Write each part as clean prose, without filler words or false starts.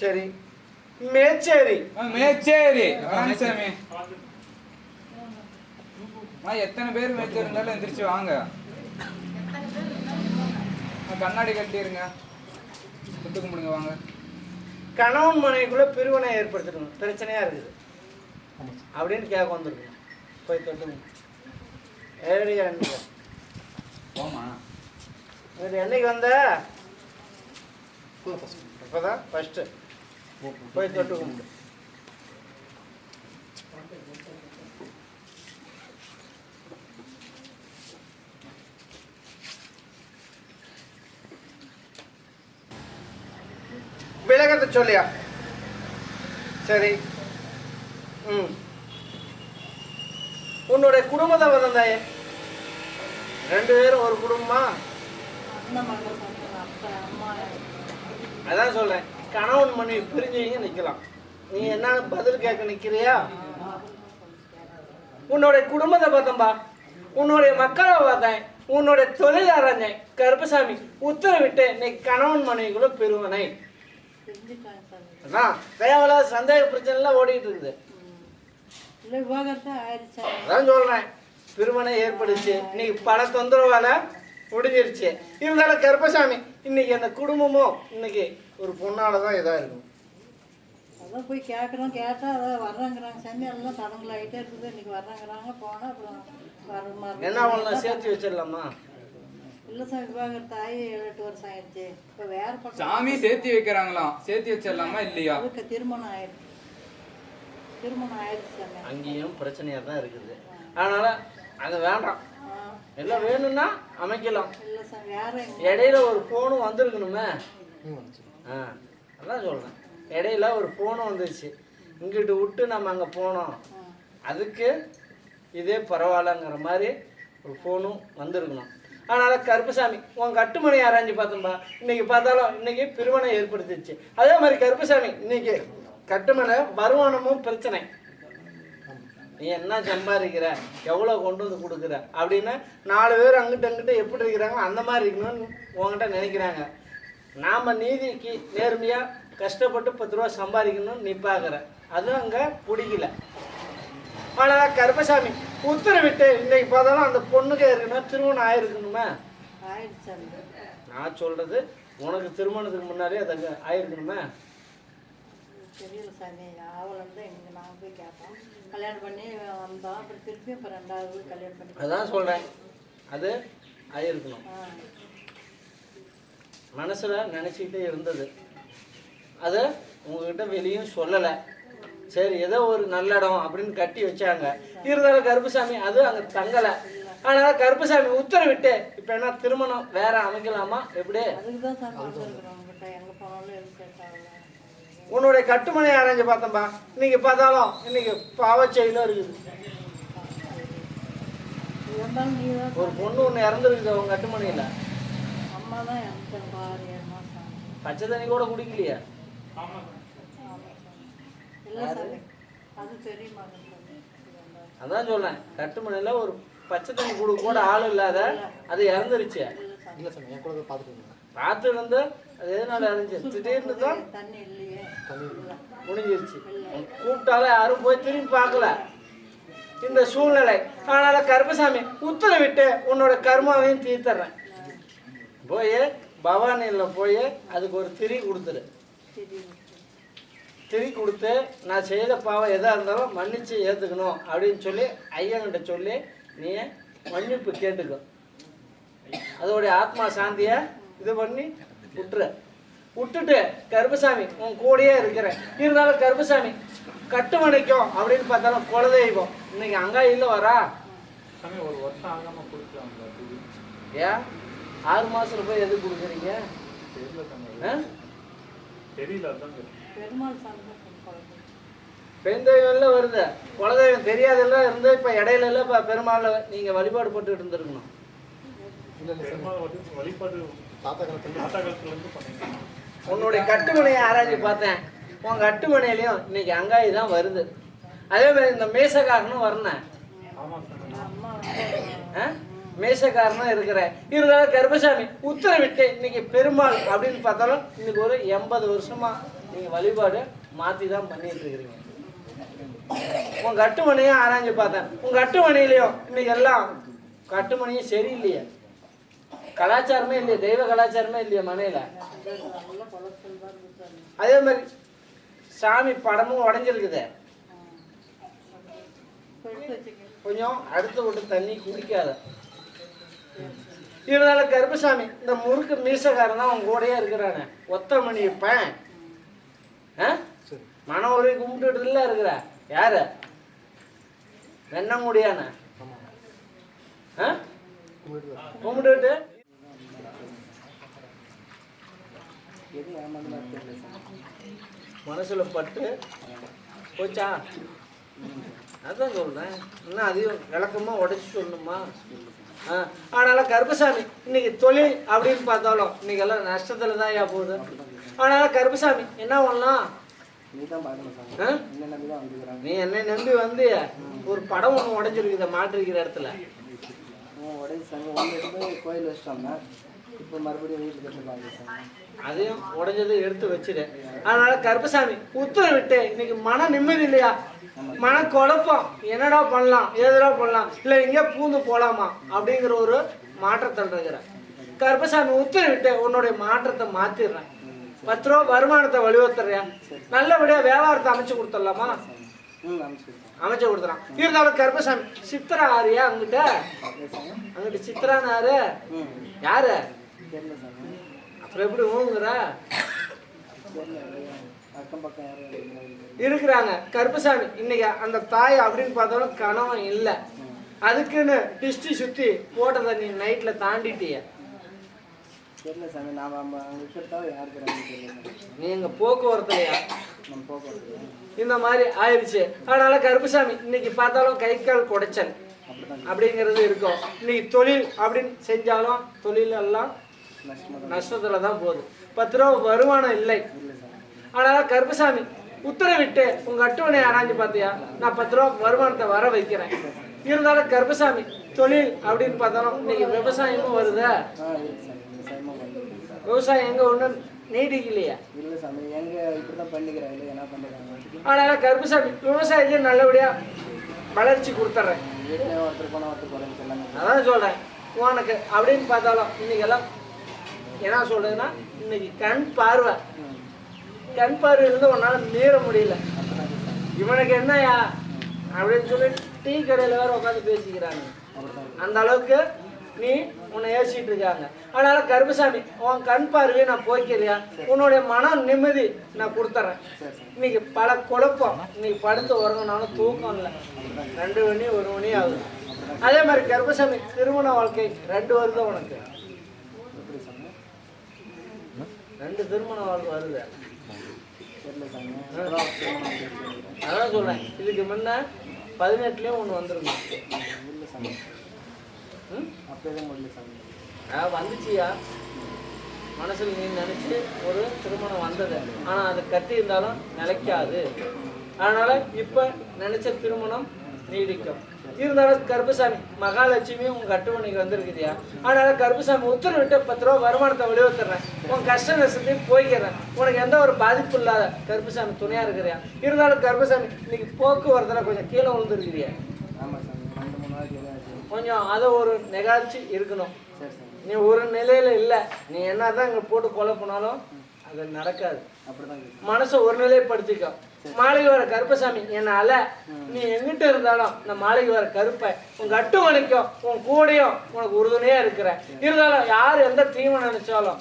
சரி. மேச்சேரி. மேச்சேரி. சாமி எத்தனை பேர் மேச்சேரி இருந்தாலும் எந்திரிச்சு வாங்க. கண்ணாடி கட்டிருங்க. குத்து கும்பிடுங்க வாங்க. கணவன் மனைவிக்குள்ள பிரிவினை ஏற்படுத்திடணும், பிரச்சனையா இருக்குது அப்படின்னு கேட்க வந்துருக்கணும். போய் தொட்டுங்க. ஏடியா போமா. என்னைக்கு வந்த? இப்போதான் ஃபஸ்ட்டு. போய் தொட்டு கும்பிடு. விலகத்தை சொல்லியா? சரி. உன்னுடைய குடும்பத்தை வந்தாயே, 2 பேரும் ஒரு குடும்பமா? அதான் சொல்றேன், கணவன் மனைவி பிரிஞ்சவங்க நிக்கலாம். நீ என்னன்னு பதில் கேட்க நிக்கிறியா? உன்னுடைய குடும்பத்தை பார்த்தம்பா, உன்னுடைய மக்களை பார்த்தேன், உன்னுடைய தொழில் அறிஞ்சேன். கருப்பசாமி உத்தரவிட்டு இன்னைக்கு கணவன் மனைவிக்குள்ள பிரிவினை. அதான் தேவையில்லாத சந்தேக பிரச்சனை எல்லாம் ஓடிட்டு இருக்குது. அதான் சொல்றேன், பிரிவினை ஏற்படுச்சு. இன்னைக்கு பல தொந்தரவால முடிஞ்சிருச்சு. இருந்தாலும் கருப்பசாமி இன்னைக்கு அந்த குடும்பமும் இன்னைக்கு ஒரு பொண்ணாலதான் இதா இருக்கும். அதான் போய் கேட்குறோம். கேட்டால் அதான் வர்றாங்கிறாங்க சாமி. எல்லாம் தடங்களாகிட்டே இருக்குது. இன்னைக்கு வர்றாங்கிறாங்க. போனால் அப்புறம் வர மாதிரி என்ன ஒன்று சேர்த்து வச்சிடலாமா? இல்லை சாமி, விவாகரத்து ஆகி 7-8 வருஷம் ஆயிடுச்சு. இப்போ வேற பக்கம் சாமி சேர்த்தி வைக்கிறாங்களாம். சேர்த்தி வச்சிடலாமா இல்லையா? அதுக்கு திருமணம் ஆயிடுச்சு. திருமணம் ஆயிடுச்சு சாமி. அங்கேயும் பிரச்சனையாக தான் இருக்குது. அதனால அது வேண்டாம். எல்லாம் வேணும்னா அமைக்கலாம். இல்லை சார், வேற இடையில ஒரு ஃபோனும் வந்திருக்கணுமே. அதான் சொல்கிறேன், இடையில ஒரு ஃபோனும் வந்துருச்சு. இங்கிட்டு விட்டு நம்ம அங்கே போனோம், அதுக்கு இதே பரவாயில்லங்கிற மாதிரி ஒரு ஃபோனும் வந்திருக்கணும். அதனால் கருப்பசாமி உன் கட்டுமனை ஆராய்ஞ்சு பார்த்தோம்பா. இன்னைக்கு பார்த்தாலும் இன்னைக்கு பிரிவினை ஏற்படுத்திடுச்சு. அதே மாதிரி கருப்பசாமி இன்னைக்கு கட்டுமனை வருமானமும் பிரச்சனை. நீ என்ன சம்பாதிக்கிற, எவ்வளோ கொண்டு வந்து கொடுக்குற அப்படின்னு 4 பேர் அங்கிட்ட அங்கிட்ட எப்படி இருக்கிறாங்க அந்த மாதிரி இருக்கணும்னு உங்ககிட்ட நினைக்கிறாங்க. நாம் நீதிக்கு நேர்மையாக கஷ்டப்பட்டு 10 ரூபா சம்பாதிக்கணும்னு நீ பார்க்குற, அதுவும் அங்கே பிடிக்கல. ஆனால் கருப்பசாமி உத்தரவிட்டு இன்னைக்கு பார்த்தாலும் அந்த பொண்ணுக்கே இருக்கணும், திருமணம் ஆயிருக்கணுமே. நான் சொல்கிறது உனக்கு திருமணத்துக்கு முன்னாடியே அதுக்கு ஆயிருக்கணுமே. தெரியல சாமி, ஆவலம் தான் எங்கள் நாங்கள் போய் கேட்டோம். கல்யாணம் பண்ணி வந்தோம். அப்புறம் திருப்பி இப்போ 2வது கல்யாணம் பண்ணி. அதான் சொல்கிறேன், அது ஆயிருக்கணும். மனசில் நினச்சிக்கிட்டே இருந்தது, அது உங்ககிட்ட வெளியும் சொல்லலை. சரி, ஏதோ ஒரு நல்ல இடம் அப்படின்னு கட்டி வச்சாங்க. இருந்தாலும் கருப்பசாமி அது அங்கே தங்கலை. அதனால் கருப்பசாமி உத்தரவிட்டு இப்போ என்ன திருமணம் வேற அமைக்கலாமா எப்படி? அதுக்கு தான் சாமி வந்துருக்குறோம். உங்கள்கிட்ட எங்கே போனாலும் எது கேட்டாங்க. உன்னுடைய கட்டுமனை அரைஞ்சு பார்த்தம்பா. இன்னைக்கு பார்த்தாலும் இன்னைக்கு பாவச்செயிலும் இருக்குது. ஒரு பொண்ணு ஒன்று இறந்துருக்குது உங்க கட்டுமனையில். அம்மா தான் இறந்துட்டாங்க 6-7 மாதம். பச்சை தண்ணி கூட குடிக்கலையா? இல்லை சாமி, அது தெரியுமா? அதான் சொல்றேன், கட்டுமனையில் ஒரு பச்சை தண்ணி குடு கூட ஆள் இல்லாத அது இறந்துருச்சு. பார்த்து இருந்து அது எதனால இறந்துச்சு? திடீர்னு தான் தண்ணி இல்லையே, முடிஞ்சிருச்சு. கூப்பிட்டாலும் யாரும் போய் திரும்பி பார்க்கல இந்த சூழ்நிலை. அதனால கருப்பசாமி உத்தரவிட்டு உன்னோட கர்மாவையும் தீர்த்துறேன். போய் பவானியில் போய் அதுக்கு ஒரு திரி கொடுத்துரு. திரி கொடுத்து நான் செய்த பாவம் எதாக இருந்தாலும் மன்னிச்சு ஏற்றுக்கணும் அப்படின்னு சொல்லி ஐயன்கிட்ட சொல்லி நீ மன்னிப்பு கேட்டுக்கோ. அதோடைய ஆத்மா சாந்தியை இது பண்ணி விட்டுட்டு கருப்பசாமி உன் கூடயே இருக்கிறேன். இருந்தாலும் கருப்பசாமி கட்டுமனைக்கும் அப்படின்னு பார்த்தாலும் குலதெய்வம் இன்னைக்கு அங்காயில வரா. ஒரு வருஷம் ஆகாம கொடுக்கலாம். ஏன் 6 மாசத்துல போய் எது கொடுக்குறீங்க? தெரியல. பெருந்தெய்வம் வருது, குலதெய்வம் தெரியாதெல்லாம் இருந்து இப்போ இடையில எல்லாம் இப்போ பெருமாள் நீங்கள் வழிபாடு போட்டு இருந்திருக்கணும். உன்னுடைய கட்டுமனையை ஆராய்ச்சி பார்த்தேன். உன் கட்டுமனையிலையும் இன்னைக்கு அங்காயி தான் வருது. அதே மாதிரி இந்த மேசக்காரனும் வரணும். மேசக்காரனும் இருக்கிறேன். இருந்தாலும் கருப்பசாமி உத்தரவிட்டு இன்னைக்கு பெருமாள் அப்படின்னு பார்த்தாலும் இன்னைக்கு ஒரு 80 வருஷமா நீங்கள் வழிபாடு மாற்றி தான் பண்ணிட்டு இருக்கிறீங்க. உன் கட்டுமணியும் ஆராய்ஞ்சு பார்த்தேன். உன் கட்டுமணியிலையும் இன்னைக்கு எல்லாம் கட்டுமணியும் சரியில்லையே, கலாச்சாரமே இல்லையா, தெய்வ கலாச்சாரமே இல்லையா மனையில. நல்ல குளத்தில் தான் இருந்துச்சு. அதே மாதிரி சாமி படமும் உடஞ்சிருக்குது. எடுத்து வச்சுக்க. கொஞ்சம் அடுத்த விட்டு தண்ணி குடிக்காத. இருந்தாலும் கருப்பசாமி இந்த முறுக்கு மீசக்காரன் தான் அவன் கூடயே இருக்கிறானே, ஒத்த மணி இருப்பேன். மன உரை கும்பிட்டுட்டு இல்லை இருக்கிற யாரு வெண்ண முடியான கும்பிட்டுட்டு மனசுல பட்டு போச்சா? அதான் சொல்றேன், இன்னும் அதையும் விளக்கமா உடைச்சு சொல்லணுமா? ஆனால கருப்பசாமி இன்னைக்கு தொழில் அப்படின்னு பார்த்தாலும் இன்னைக்கு எல்லாம் நஷ்டத்துல தான் ஏன் போகுது. அதனால கருப்பசாமி என்ன பண்ணலாம், நீ என்னை நம்பி வந்து ஒரு படம் ஒன்று உடைஞ்சிருக்குத மாட்டிருக்கிற இடத்துல கோயில் வச்சிட்டோம்னா இப்போ மறுபடியும் வீட்டுக்கு எடுத்துப்பாங்க. அதையும் உடைஞ்சதை எடுத்து வச்சிரு. அதனால கருப்பசாமி உத்தரவு விட்டு இன்னைக்கு மன நிம்மதி இல்லையா, மன குழப்பம், என்னடா பண்ணலாம் ஏதா பண்ணலாம் இல்லை எங்கேயா பூந்து போகலாமா அப்படிங்கிற ஒரு மாற்றத்தில் இருக்கிற கருப்பசாமி உத்தரவு விட்டு உன்னுடைய மாற்றத்தை மாற்றிடுறேன். 10 ரூபா வருமானத்தை வலியுறுத்துறியா, நல்லபடியாக வியாபாரத்தை அமைச்சு கொடுத்துடலாமா? அமைச்சு கொடுத்துறான். இருந்தாலும் கருப்பசாமி சித்ரா ஆரியா அங்கிட்ட சித்ரான்னு யாரு அப்புறம் எப்படி ஊங்குற இருக்கிறாங்க. கருப்பசாமி இன்னைக்கு அந்த தாய் அப்படின்னு பார்த்தாலும் கணவன் இல்லை, அதுக்குன்னு டிஸ்டி சுத்தி போட்டதை நீ நைட்ல தாண்டிட்டிய. நீ எங்க போக்குவரத்துலையா இந்த மாதிரி ஆயிடுச்சு. அதனால கருப்பசாமி இன்னைக்கு பார்த்தாலும் கை கால் குடைச்சல் அப்படிங்கிறது இருக்கும். இன்னைக்கு தொழில் அப்படின்னு செஞ்சாலும் தொழில் எல்லாம் நஷ்டத்துல தான் போகுது. 10 ரூபா வருமானம் இல்லை. அதனால கருப்பசாமி உத்தரவிட்டு உங்க அட்டுவணை ஆராய்ஞ்சு பார்த்தியா, நான் 10 ரூபா வருமானத்தை வர வைக்கிறேன். இருந்தாலும் கருப்பசாமி தொழில் அப்படின்னு பார்த்தாலும் இன்னைக்கு விவசாயமும் வருதா, விவசாயம் எங்க ஒண்ணு நீடிக்கலையா? அதனால கருப்பசாமி விவசாயத்தையும் நல்லபடியா வளர்ச்சி கொடுத்துட்றேன். அதான் சொல்றேன் உனக்கு அப்படின்னு பார்த்தாலும் இன்னைக்கு எல்லாம் என்ன சொல்றதுன்னா, இன்னைக்கு கண் பார்வை இருந்து உன்னால மீற முடியல. இவனுக்கு என்னையா அப்படின்னு சொல்லி டீ கடையில் வேற உட்காந்து பேசிக்கிறாங்க. அந்த அளவுக்கு நீ உன்னை ஏசிட்டு இருக்காங்க. அதனால கருப்பசாமி உன் கண் பார்வையை நான் போய்க்கலையா, உன்னுடைய மன நிம்மதி நான் கொடுத்துட்றேன். இன்னைக்கு பல குழப்பம், இன்னைக்கு படுத்து உறங்கினாலும் தூக்கம் இல்லை, 2 மணி 1 மணி ஆகுது. அதே மாதிரி கருப்பசாமி திருமண வாழ்க்கை 2 வருது உனக்கு, 2 திருமண வாழ்க்கை வருது. அதான் சொல்றேன், இதுக்கு முன்ன 18லயும் ஒன்று வந்துருங்க வந்துச்சியா மனசுல நீ நினைச்சு ஒரு திருமணம் வந்தது. ஆனா அது கட்டி இருந்தாலும் நிலைக்காது. அதனால இப்ப நினைச்ச திருமணம் நீடிக்கும். இருந்தாலும் கருப்பசாமி மகாலட்சுமியும் உங்க கட்டுமணிக்கு வந்திருக்குதியா. அதனால கருப்பசாமி உத்தரவிட்டு 10 ரூபா வருமானத்தை வெளிவத்துறேன். உன் கஷ்ட நஷ்டத்தையும் போய்க்கிறேன். உனக்கு எந்த ஒரு பாதிப்பு இல்லாத கருப்பசாமி துணையா இருக்கிறியா. இருந்தாலும் கருப்பசாமி இன்னைக்கு போக்குவரத்துல கொஞ்சம் கீழே விழுந்துருக்கிறியா, கொஞ்சம் அதை ஒரு நிகழ்ச்சி இருக்கணும். நீ ஒரு நிலையில இல்லை, நீ என்னதான் இங்க போட்டு கொலை பண்ணாலும் அது நடக்காது. மனசை ஒரு நிலைப்படுத்திக்கோ. மாளிகை வர கருப்பசாமி என்ன அல, நீ எங்கிட்ட இருந்தாலும் இந்த மாளிகை வர கருப்பை உங்க அட்டுமணிக்கும் உன் கூடையும் உனக்கு உறுதுணையா இருக்கிற. இருந்தாலும் யார் எந்த தீமை நினைச்சாலும்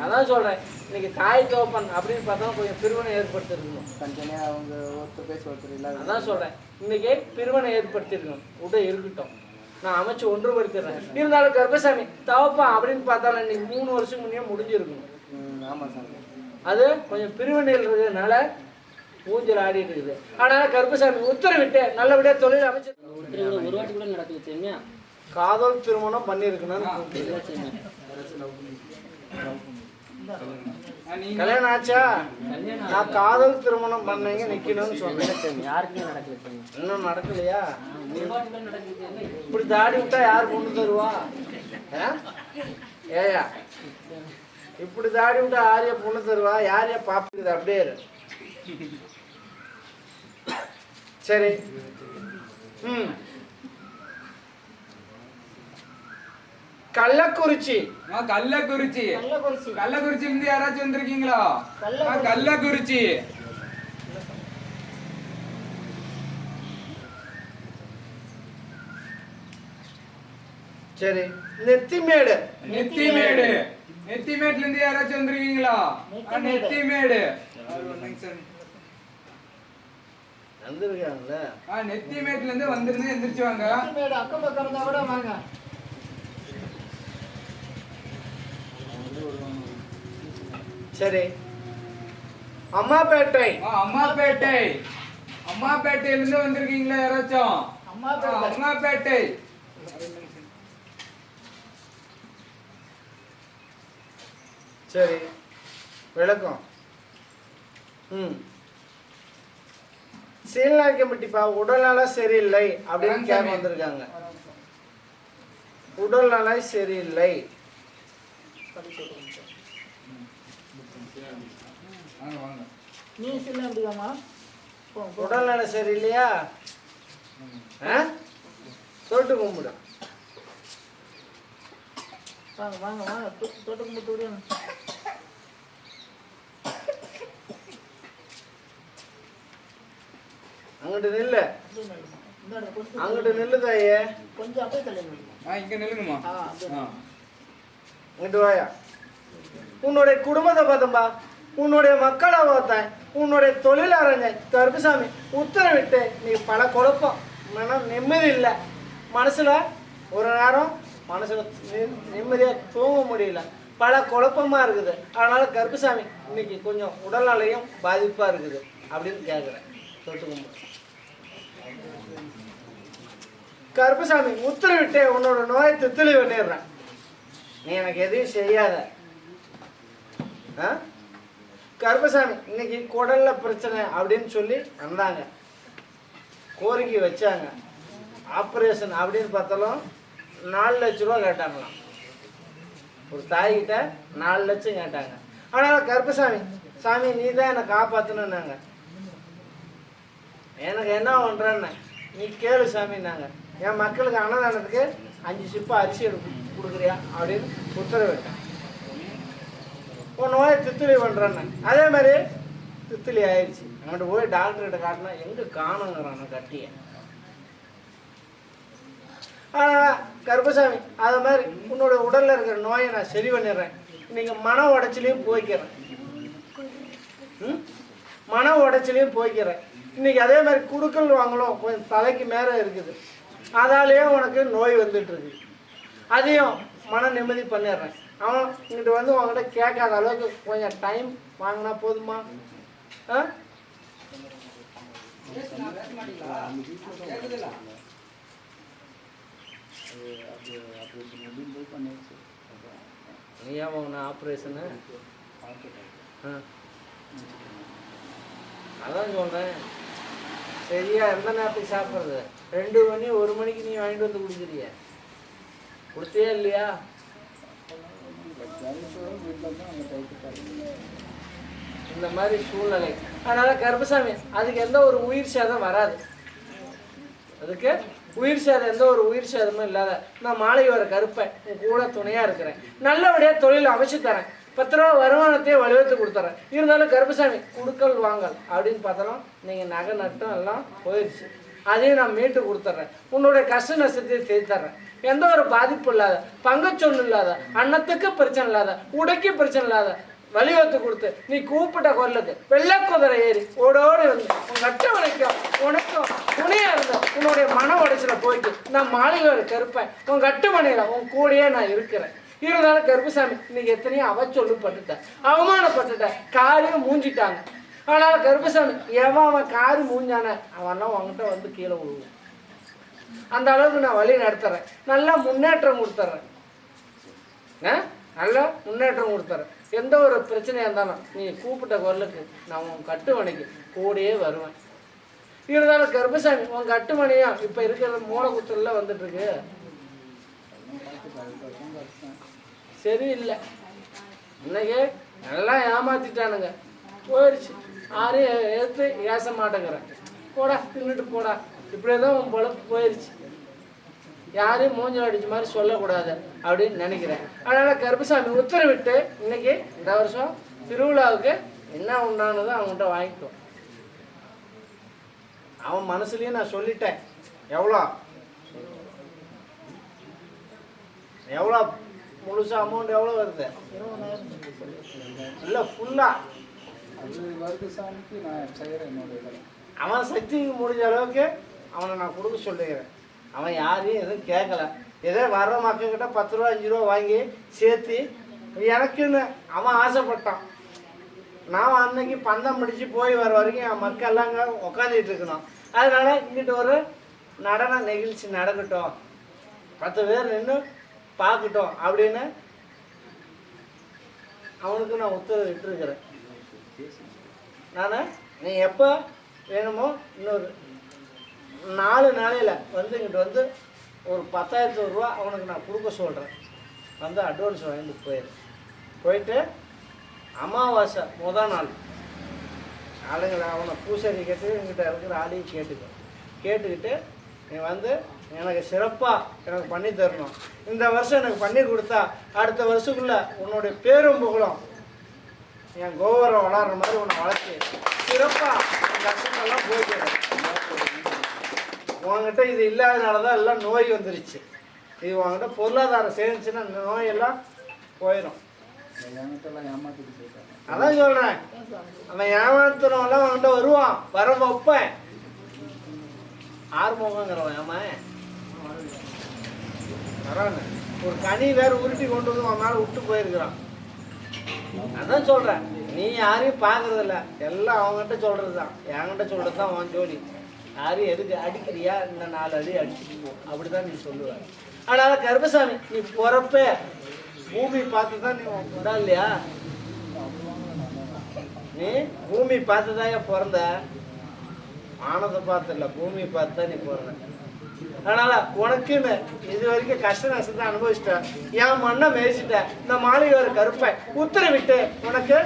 அதான் சொல்றேன், இன்னைக்கு தாய் தோப்பன் அப்படின்னு பார்த்தாலும் கொஞ்சம் பிரிவினை ஏற்படுத்திருக்கணும். அதான் சொல்றேன், இன்னைக்கு பிரிவினை ஏற்படுத்திருக்கணும். உட இருக்கட்டும், நான் அமைச்சு ஒன்றுபடுத்திடுறேன். இருந்தாலும் கருப்பசாமி தவப்பான் அப்படின்னு பார்த்தாலும் இன்னைக்கு 3 வருஷம் முன்னே முடிஞ்சிருக்கணும். அது கொஞ்சம் பிரிவினையில் இருக்கிறதுனால ஊஞ்சல் ஆடிட்டு இருக்குது. ஆனா கருப்பசாமி உத்தரவிட்டு நல்லபடியா தொழில் அமைச்சு ஒரு வாட்டி கூட நடக்கல. காதல் திருமணம் பண்ணிருக்கணும். கல்யாணம் ஆச்சா? நான் காதல் திருமணம் பண்ணீங்க நிக்கணும்னு சொன்னேன். யாருக்குமே நடக்கல. இன்னும் நடக்கலையா? இப்படி தாடி விட்டா யார் கொண்டு தருவா? ஏயா இப்படி தாடி விட்டு ஆரியா பொண்ணு தருவா, யாரையா பாப்புக்குது அப்படியே இரு. சரி. கள்ளக்குறிச்சி. கள்ளக்குறிச்சி. கள்ளக்குறிச்சி. கள்ளக்குறிச்சி இருந்து யாராச்சும் வந்திருக்கீங்களா? கள்ளக்குறிச்சி. சரி. நெத்திமேடு. நெத்திமேடு. நெத்திமேட்ல இருந்து யாராச்சும் வந்திருக்கீங்களா? நெத்திமேடு. வந்திருக்காங்கல்ல. நெத்திமேட்ல இருந்து வந்திருந்து எந்திரிச்சு வாங்க. நெத்திமேடு அக்கம் பக்கம் இருந்தா கூட வாங்க. சரி. அம்மாப்பேட்டை. அம்மாப்பேட்டை. அம்மாப்பேட்டையில இருந்து வந்திருக்கீங்களா யாராச்சும்? அம்மாப்பேட்டை. சரி. விளக்கம். சீல்நாயக்கம்பட்டிப்பா உடல்நலம் சரியில்லை அப்படின்னு கேட்க வந்திருக்காங்க. உடல்நலம் சரியில்லை. நீ சொல்ல முடியுமா? உடல்நலம் சரியில்லையா? தொட்டு கும்பிடு. வாங்க வாங்க வாங்க, தொட்டு கும்பிட்டு விடுங்க. அங்கிட்டு நில்லு. அங்கிட்டு நில்லு தாயே. கொஞ்சம் அப்படியே தள்ளி. இங்க நில்லுங்கம்மா. இங்கிட்டு வாயா. உன்னுடைய குடும்பத்தை பார்த்தம்பா, உன்னுடைய மக்களை பார்த்தேன், உன்னுடைய தொழில் அறிஞன் கருப்புசாமி உத்தரவிட்டு நீ பல குழப்பம், மனம் நிம்மதி இல்லை, மனசுல ஒரு நேரம் மனசுல நிம்மதியாக தூங்க முடியல, பல குழப்பமா இருக்குது. அதனால கருப்புசாமி இன்னைக்கு கொஞ்சம் உடல்நிலையும் பாதிப்பா இருக்குது அப்படின்னு கேட்குறேன். தொட்டு கும்பிடு. கருப்புசாமி உத்தரவிட்டு உன்னோட நோயை தித்திலி பண்ணிடுறேன். நீ எனக்கு எதையும் செய்யாத. கருப்பசாமி இன்னைக்கு குடல்ல பிரச்சனை அப்படின்னு சொல்லி வந்தாங்க, கோரிக்கை வச்சாங்க. ஆப்ரேஷன் அப்படின்னு பார்த்தாலும் 4 லட்ச ரூபா கேட்டாங்களாம். ஒரு தாய்கிட்ட 4 லட்சம் கேட்டாங்க. ஆனால் கருப்பசாமி, சாமி நீ தான் என்னை காப்பாற்றணுன்னாங்க. எனக்கு என்ன பண்ணுறேன்னு நீ கேளு சாமின்னாங்க. என் மக்களுக்கு அன்னதானத்துக்கு 5 சிப்பா அரிசி கொடுக்குறியா அப்படின்னு உத்தரவிட்டேன். உன் நோயை தித்திலி பண்ணுறேன்னு. அதே மாதிரி தித்திலி ஆயிடுச்சு. அங்கிட்டு போய் டாக்டர்கிட்ட காட்டினா எங்கே காணுங்கிறான் கட்டிய. ஆனால் கருப்பசாமி அது மாதிரி உன்னோட உடலில் இருக்கிற நோயை நான் சரி பண்ணிடுறேன். இன்னைக்கு மன உடைச்சிலையும் போய்க்கிறேன். மன உடைச்சிலையும் போய்க்கிறேன். இன்னைக்கு அதே மாதிரி குடுக்கல் வாங்கலும் கொஞ்சம் தலைக்கு மேலே இருக்குது, அதாலேயே உனக்கு நோய் வந்துட்டு இருக்கு. அதையும் மன நிம்மதி பண்ணிடுறேன். அவன் இங்கிட்ட வந்து உங்ககிட்ட கேட்காத அளவுக்கு கொஞ்சம் டைம் வாங்கினா போதுமா? நீயா உன ஆப்ரேஷனு? அதான் சொல்கிறேன். சரியா எந்த நேரத்துக்கு சாப்பிட்றது? 2 மணி 1 மணிக்கு நீ வாங்கிட்டு வந்து குடிக்கிறிய, கொடுத்தியா இல்லையா? இந்த மாதிரி சூழ்நிலை. அதனால கருப்பசாமி அதுக்கு எந்த ஒரு உயிர் சேதம் வராது. அதுக்கு உயிர் சேதம் எந்த ஒரு உயிர் சேதமும் இல்லாத நான் மாலை வர கருப்பேன், உன் கூட துணையாக இருக்கிறேன். நல்லபடியாக தொழில் அமைச்சு தரேன். 10 ரூபா வருமானத்தையே வலுவத்து கொடுத்துறேன். இருந்தாலும் கருப்பசாமி குடுக்கல் வாங்கல் அப்படின்னு பார்த்தாலும் நீங்கள் நகை நட்டம் எல்லாம் போயிடுச்சு. அதையும் நான் மீட்டு கொடுத்துட்றேன். உன்னுடைய கஷ்ட நஷ்டத்தையும் தீர்த்தர்றேன். எந்த ஒரு பாதிப்பு இல்லாத, பங்குச்சொன்னு இல்லாத, அன்னத்துக்கு பிரச்சனை இல்லாத, உடைக்கு பிரச்சனை இல்லாத வலிவத்து கொடுத்து நீ கூப்பிட்ட குரலுக்கு வெள்ளை குதிரை ஏறி ஓடோடி வந்து உன் கட்ட வரைக்கும் உனக்கும் துணையா இருந்த உன்னுடைய மன உடைச்சல போயிட்டு நான் மாளிகை கருப்பேன். உன் கட்டு மனையில உன் கூடயே நான் இருக்கிறேன். இருந்தாலும் கருப்புசாமி இன்னைக்கு எத்தனையோ அவச்சொல்லுப்பட்டுட்டேன், அவமானப்பட்டுட்டேன், காரியம் மூஞ்சிட்டாங்க. ஆனால் கருப்புசாமி அவன் காரி மூஞ்சான அவன்லாம் உங்ககிட்ட வந்து கீழே விழுவும். அந்த அளவுக்கு நான் வழி நடத்துறேன். நல்லா முன்னேற்றம் கொடுத்துட்றேன். நல்லா முன்னேற்றம் கொடுத்துறேன். எந்த ஒரு பிரச்சனையாக இருந்தாலும் நீ கூப்பிட்ட குரலுக்கு நான் உன் கட்டுமணிக்கு கூடயே வருவேன். இருந்தாலும் கருப்பசாமி உன் கட்டுமணியும் இப்போ இருக்கிற மூலகுத்தலில் வந்துட்டு இருக்கு, சரியில்லை. இன்னைக்கு எல்லாம் ஏமாத்திட்டானுங்க, போயிடுச்சு. யாரையும் எடுத்து ஏச மாட்டேங்கிறேன். போடா தின்னுட்டு போடா, இப்படியே தான் உன் பொழப்பு போயிடுச்சு. யாரையும் மூஞ்சல் அடிச்ச மாதிரி சொல்லக்கூடாது அப்படின்னு நினைக்கிறேன். அதனால் கருப்பசாமி உத்தரவிட்டு இன்னைக்கு இந்த வருஷம் திருவிழாவுக்கு என்ன உண்டானதோ அவன்கிட்ட வாங்கிக்கோ. அவன் மனசுலேயும் நான் சொல்லிட்டேன். எவ்வளோ எவ்வளோ முழுசா அமௌண்ட் எவ்வளோ வருது? இல்லை ஃபுல்லாக அது வருது சாமிக்கு நான் செய்கிறேன் என்னோட இதில். அவன் சக்திக்கு முடிஞ்ச அளவுக்கு அவனை நான் கொடுக்க சொல்லிக்கிறேன். அவன் யாரையும் எதுவும் கேட்கல. ஏதோ வர்ற மக்கள்கிட்ட 10 ரூபா 5 ரூபா வாங்கி சேர்த்து எனக்குன்னு அவன் ஆசைப்பட்டான். நான் அன்னைக்கு பந்தம் முடிச்சு போய் வர வரைக்கும் என் மக்கள் எல்லாம் அங்கே உக்காந்துட்டு இருக்கணும். அதனால் இங்கிட்ட ஒரு நடன நிகழ்ச்சி நடக்கட்டும், 10 பேர் நின்று பார்க்கட்டும் அப்படின்னு அவனுக்கு நான் உத்தரவு விட்டுருக்கிறேன். நான் நீ எப்போ வேணுமோ இன்னொரு 4 நாளையில் வந்து இங்கிட்ட வந்து ஒரு 10,000 ரூபா அவனுக்கு நான் கொடுக்க சொல்கிறேன். வந்து அட்வான்ஸ் வாங்கிட்டு போயிட்டு அமாவாசை முதல் நாள் ஆளுங்களை அவனை பூசாரி கேட்டு எங்கிட்ட இருக்கிற ஆளையும் கேட்டுக்கிட்டு நீ வந்து எனக்கு சிறப்பாக எனக்கு பண்ணி தரணும். இந்த வருஷம் எனக்கு பண்ணி கொடுத்தா அடுத்த வருஷத்துக்குள்ளே உன்னுடைய பேரும் புகழும் என் கோபுரம் வளர்கிற மாதிரி உன்னை வளர்ச்சி சிறப்பாக இந்த வருஷத்தெல்லாம் போய்க்கிறேன். உங்ககிட்ட இது இல்லாதனால தான் எல்லாம் நோய் வந்துருச்சு. இது உங்ககிட்ட பொருளாதாரம் சேர்ந்துச்சுன்னா இந்த நோயெல்லாம் போயிடும். என்கிட்டலாம் ஏமாத்திட்டு போயிட்டாங்க. அதான் சொல்கிறேன், அவன் ஏமாத்துறவெல்லாம் அவன்கிட்ட வருவான், வர வைப்பேன். ஆறுமுகங்கிறவன் ஏமான் வரான்னு ஒரு கனி வேற உருட்டி கொண்டு வந்து அவன் மேலே விட்டு போயிருக்கிறான். அதான் சொல்கிறேன், நீ யாரையும் பார்க்கறதில்ல, எல்லாம் அவங்ககிட்ட சொல்கிறது தான். என்கிட்ட சொல்கிறது தான் அவன் ஜோலி. யாரையும் எதுக்கு அடிக்கிறியா, இந்த 4 அடி அடிச்சுட்டு போ, அப்படி தான் நீ சொல்லுவ. அதனால் கருப்பசாமி நீ போகிறப்ப பூமி பார்த்து தான் நீ உண்டா இல்லையா? நீ பூமி பார்த்து தான் ஏன் பிறந்த, வானத்தை பார்த்து இல்லை, பூமி பார்த்து தான் நீ பிறந்த. அதனால் உனக்குன்னு இது வரைக்கும் கஷ்ட நஷ்டத்தை அனுபவிச்சிட்டேன், என் மண்ணை மேய்ச்சிட்டேன். இந்த மாளிகை ஒரு கருப்பை உத்தரவிட்டு உனக்கு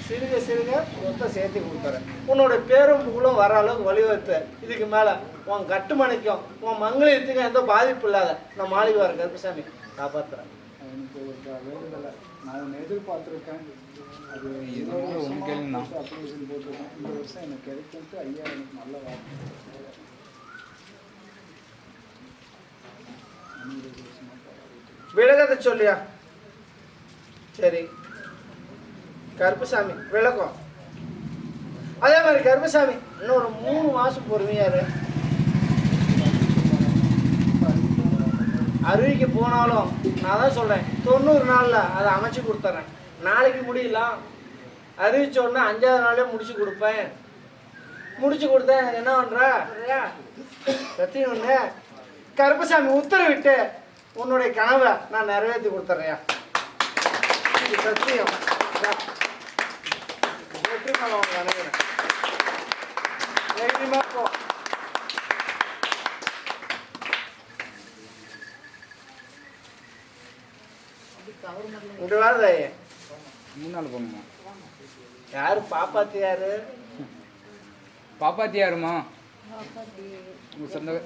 சிறுக சிறுக மொத்த சேர்த்து கொடுத்துறேன். உன்னோட பேரும் புகழும் வர அளவுக்கு வழிவகுத்து இதுக்கு மேலே உன் கட்டுமணிக்கும் உன் மங்களத்துக்கும் எந்த பாதிப்பு இல்லாத இந்த மாளிகை வர கருப்பசாமி காப்பாற்றுறேன். எனக்கு வேண்டுதலை நான் ஒன்று எதிர்பார்த்துருக்கேன். அது அப்ளிகேஷன் போட்டிருக்கேன். இந்த வருஷம் எனக்கு கிடைக்கிறது ஐயா எனக்கு நல்ல வாய்ப்பு. விலகத்தை சொல்லியா? சரி கருப்பசாமி விளக்கம். அதே மாதிரி கருப்பசாமி இன்னும் ஒரு 3 மாதம் பொறுமையாரு. அருவிக்கு போனாலும் நான் தான் சொல்கிறேன் 90 நாளில் அதை அமைச்சு கொடுத்துட்றேன். நாளைக்கு முடியலாம், அறிவிச்சோடனே 5ஆவது நாளே முடிச்சு கொடுப்பேன். முடிச்சு கொடுத்தேன் எனக்கு என்ன பண்ணுறா கத்தி ஒன்று கருப்பசாமி உத்தரவிட்டு உன்னுடைய கனவை நான் நிறைவேற்றி கொடுத்துட்றேன். இது சத்தியம். வெற்றி மேலே அவங்க அனுப்புகிறேன். தைரியமாக போ. இங்க வாருதே. முன்னாள் போங்கம்மா. யாரு பாப்பாத்தி? யாரு பாப்பாத்தி? யாருமா சொந்த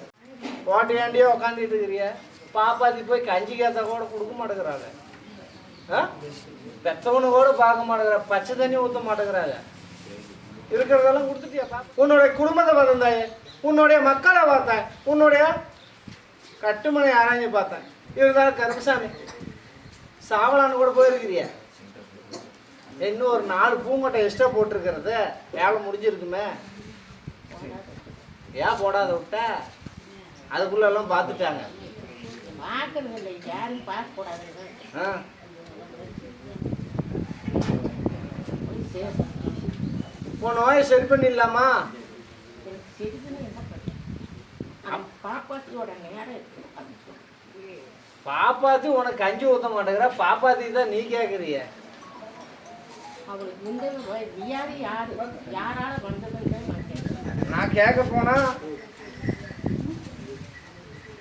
கோட்டையாண்டியே உக்காந்துட்டு இருக்கிறிய. பாப்பாத்தி போய் கஞ்சி கேத்தா கூட கொடுக்க மாட்டேங்கிறாங்க. பெத்தவனு கூட பார்க்க மாட்டேங்கிறாங்க, பச்சை தண்ணி ஊற்ற மாட்டேங்கிறாங்க. இருக்கிறதெல்லாம் கொடுத்துட்டியா? உன்னுடைய குடும்பத்தை பார்த்தாயே, உன்னுடைய மக்களை பார்த்தேன், உன்னுடைய கட்டுமனை ஆராய்ச்சி பார்த்தேன். இருந்தாலும் கருப்பசாமி சாவலான்னு கூட போயிருக்கிறிய. இன்னும் ஒரு 4 பூங்கொட்டை எக்ஸ்ட்ரா போட்டிருக்கிறது வேலை முடிஞ்சிருக்குமே. ஏன் போடாத விட்ட? அதுக்குள்ளெல்லாம் பார்த்துட்டாங்க. உன் நோயை சரி பண்ணிடலாமா? பாப்பாத்தி உனக்கு கஞ்சி ஊற்ற மாட்டேங்கிற, பாப்பாத்தி தான் நீ கேட்குறிய. நான் கேட்க போனா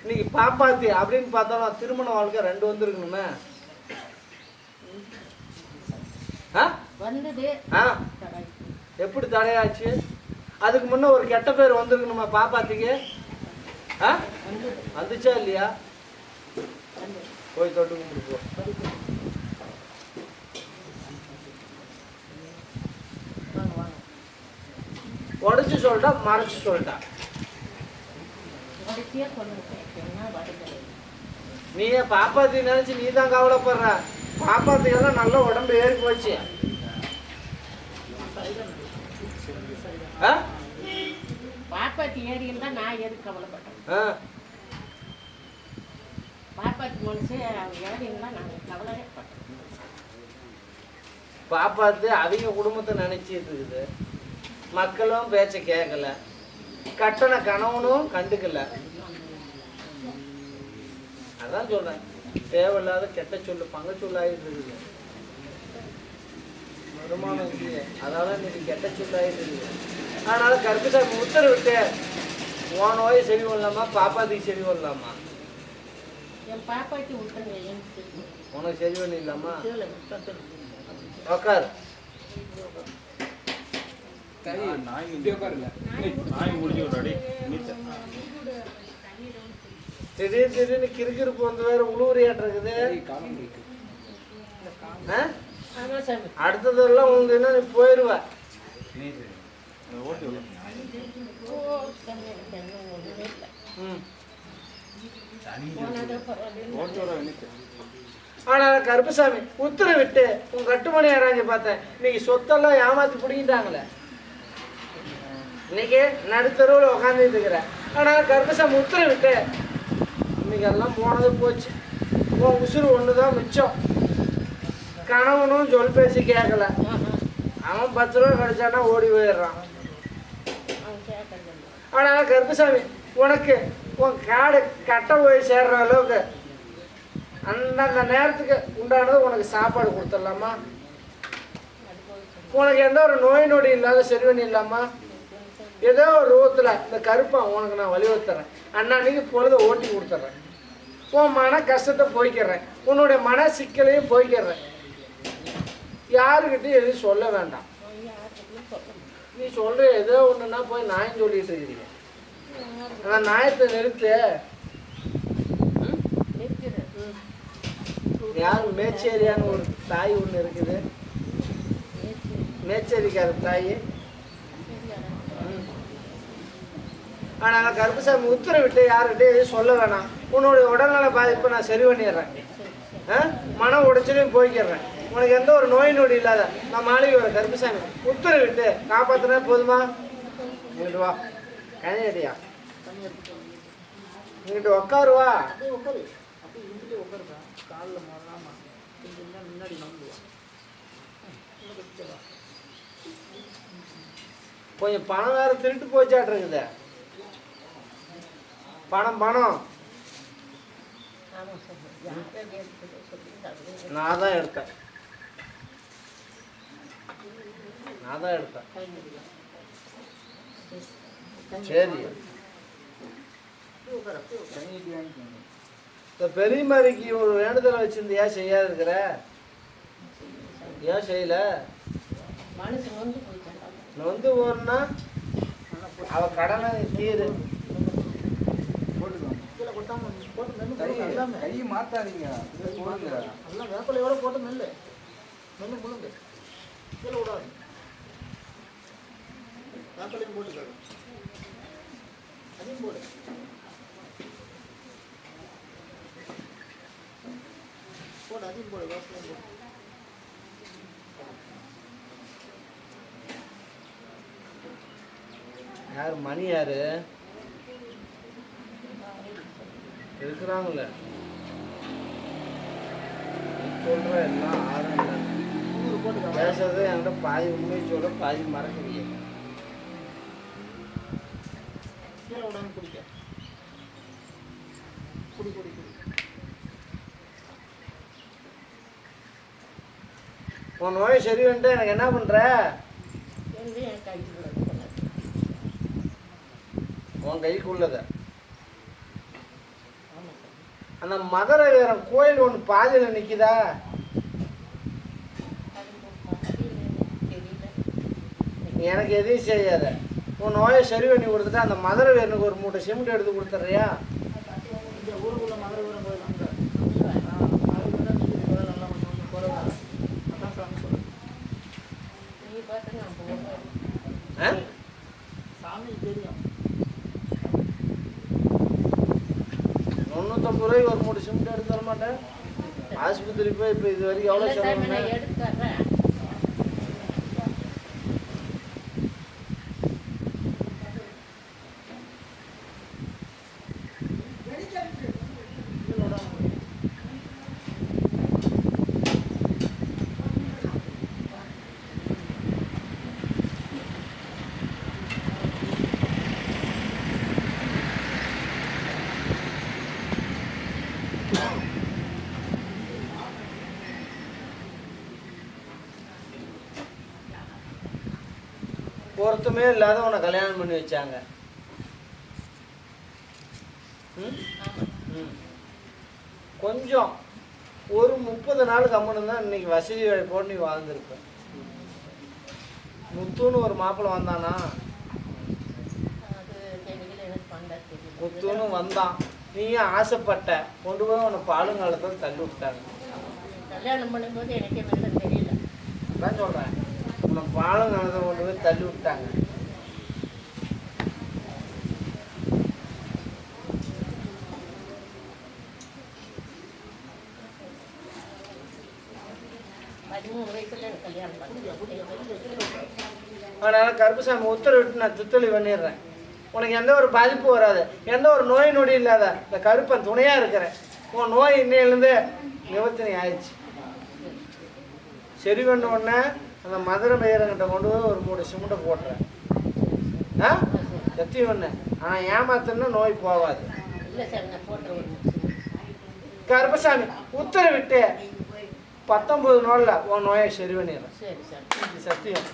இன்னைக்கு பாப்பாத்தி அப்படின்னு பார்த்தாலும் திருமண வாழ்க்கை 2 வந்துருக்கணுமே. வந்தது ஆ எப்படி தடையாச்சு? அதுக்கு முன்னே ஒரு கெட்ட பேர் வந்துருக்கணுமா பாப்பாத்துக்கு? ஆ வந்துச்சா இல்லையா? போய் தொட்டு கும்பிட்டு போ. உடச்சி சொல்லிட்டா மறைச்சு சொல்லிட்டா? நீயே பாப்பாத்தி நினைச்சு நீ தான் கவலைப்படுற. பாப்பாத்திக்கெல்லாம் நல்ல உடம்பு ஏறி போச்சு. பாப்பாத்தி ஏறி இருந்தா நான் எதுக்கு கவலைப்பட்டேன்? பாப்பாத்தி மனுஷன் ஏறி இருந்தா நான் கவலையே பட்டேன். பாப்பாத்து அவங்க குடும்பத்தை நினைச்சிட்டு இருக்குது. மக்களும் பேச்ச கேட்கல, கட்டண கணவனும் கண்டுக்கல. அதான் சொல்றேன், தேவையில்லாத கெட்ட சொல்லு பங்க சொல்லாயிட்டு இருக்குது. வருமானம் இல்லையே, அதனால இன்னைக்கு கெட்ட சொல்லாயிட்டு இருக்குது. அதனால கருப்புசாமி உத்தரவிட்டு உன் நோயை சரி பண்ணலாமா பாப்பாத்துக்கு சரி பண்ணலாமா? என் பாப்பாத்தி விட்டுருங்க. உனக்கு சரி பண்ணிடலாமா? உக்கார். திடீர்னு கிறுக்கிறுப்பு வந்து வேற உழுவுறியாட்டு இருக்குது. அடுத்ததெல்லாம் உங்களுக்கு நீ போயிடுவ. ஆனா கருப்பசாமி உத்தரவிட்டு உன் கட்டுமணி ஆராய்ச்சி பார்த்தேன். இன்னைக்கு சொத்தெல்லாம் ஏமாத்தி பிடிக்கிட்டாங்களே. இன்னைக்கு நடுத்தருவில் உட்காந்துட்டு இருக்கிற. ஆனா கருப்பசாமி உத்தரவிட்டு இன்னைக்கு எல்லாம் போனது போச்சு. உன் உசுறு ஒண்ணுதான் மிச்சம். கணவனும் சொல் பேசி கேட்கல. அவன் 10 ரூபா கிடைச்சானா ஓடி போயிடுறான். ஆனா கருப்பசாமி உனக்கு உன் காடு கட்ட போய் சேர்ற அளவுக்கு அந்தந்த நேரத்துக்கு உண்டானது உனக்கு சாப்பாடு கொடுத்துடலாமா? உனக்கு எந்த ஒரு நோய் நொடி இல்லாத செல்வன் இல்லாமா? ஏதோ ஒரு ரூபத்தில் இந்த கருப்பை உனக்கு நான் வலியுறுத்துறேன். அன்னைக்கு பொழுத ஓட்டி கொடுத்துட்றேன். உன் மன கஷ்டத்தை போய்க்கிறேன். உன்னுடைய மன சிக்கலையும் போய்க்கிறேன். யாருக்கிட்டையும் எதுவும் சொல்ல வேண்டாம். நீ சொல்ற ஏதோ ஒன்றுனா போய் நாயம் சொல்லிட்டு இருக்கிறீங்க. அந்த நாயத்தை நிறுத்து. யார் மேச்சேரியான்னு ஒரு தாய் ஒன்று இருக்குது. மேச்சேரிக்கார தாய். ஆனால் கருப்பசாமி உத்தரவிட்டு யார்கிட்டையும் எதுவும் சொல்ல வேணாம். உன்னுடைய உடல்நல பாதிப்பை நான் சரி பண்ணிடுறேன். மன உடைச்சலையும் போய்க்கிறேன். உனக்கு எந்த ஒரு நோய் நொடி இல்லாத நான் மாளிகை வர கருப்பசாமி உத்தரவிட்டு காப்பாற்றினா போதுமா? இங்கிட்டு வா, கனியடியா, இங்கிட்டு உட்காருவா. கொஞ்சம் பணம் வேற திருட்டு போச்சாட்டு இருக்குது. பணம் நான் தான் எடுத்தேன். சரி, இந்த பெரியமரிக்கு ஒரு வேண்டுதலை வச்சிருந்து ஏன் செய்யாது இருக்கிற? ஏன் செய்யல? நொந்து போறனா அவ கடனை தீரு. கை மாத்தாதீங்க. வேப்பலையோட போட்டு மெல்லு முழுங்க. கீழே விடாது. வேப்பலையும் போட்டுக்காது. அதையும் போடு. போடு, அதையும் போடு. வேப்பலையும் போடு. யார் மணி யாரு இருக்கிறாங்களே? சொல்ற எல்லாம் ஆரம்ப பேசுறது என்கிட்ட பாதி உண்மை சொல்ல பாதி மறக்கிறீங்க. கீழே விடாம குடிக்க. குடி குடி குடி. உன் நோய் சரி வந்துட்டு எனக்கு என்ன பண்ற? உன் கைக்குள்ளத அந்த மதுரை வீரன் கோயில் ஒன்று பாதியில் நிற்குதா? நீ எனக்கு எதையும் செய்யாத. உன் நோயை சரி பண்ணி கொடுத்துட்டு அந்த மதுரை வேணுக்கு ஒரு மூட்டை சிமெண்ட் எடுத்து கொடுத்துட்றியா? இந்த ஊருக்குள்ள மதுரை ஊரம் கோயில் அங்கே அதுக்கு தான் கோயில் நல்லா கொஞ்சம் குறைவாக அதான் சாமி சொல்லுங்கள். நீங்கள் பார்த்து நான் போகிறேன். சாமி தெரியும். 350 ரூபாய்க்கு ஒரு மூட்டை சிமெண்ட் எடுத்து தர மாட்டேன். ஆஸ்பத்திரி போய் இப்போ இது வரைக்கும் எவ்வளோ செலவு பண்ணேன்? எடுத்துறேன். பொருத்தமே இல்லாத உன்னை கல்யாணம் பண்ணி வச்சாங்க. கொஞ்சம் ஒரு 30 நாள் கம்மனு தான் இன்னைக்கு வசதி வாய்ப்போடு நீ வாழ்ந்துருப்ப. முத்துன்னு ஒரு மாப்பிள்ளை வந்தானா? முத்துன்னு வந்தான், நீயும் ஆசைப்பட்ட, கொண்டு போய் உன்னை பாலுங்காலத்தில் தள்ளி விட்டாங்க. கல்யாணம் பண்ணும்போது எனக்கே வெளில தெரியல. அதான் சொல்கிறேன், உன்னை பாலுங்காலத்தில் கொண்டு போய் தள்ளி விட்டாங்க. அதனால் கருப்புசாமி உத்தரவிட்டு நான் துத்தளி பண்ணிடுறேன். உனக்கு எந்த ஒரு பாதிப்பு வராது, எந்த ஒரு நோய் நொடி இல்லாத இந்த கருப்பன் துணையாக இருக்கிறேன். உன் நோய் இன்னையிலேருந்து நிவர்த்தனை ஆயிடுச்சு. சரி பண்ண உடனே அந்த மதுரை மேயரங்கிட்ட கொண்டு போய் ஒரு 3 சிமெண்ட்டை போட்டுறேன். சத்தியம் பண்ண. ஆனால் ஏமாத்தன்னா நோய் போகாது. கருப்பசாமி உத்தரவிட்டு 19 நாளில் உன் நோயை சரி பண்ணிடுறேன். சத்தியம்.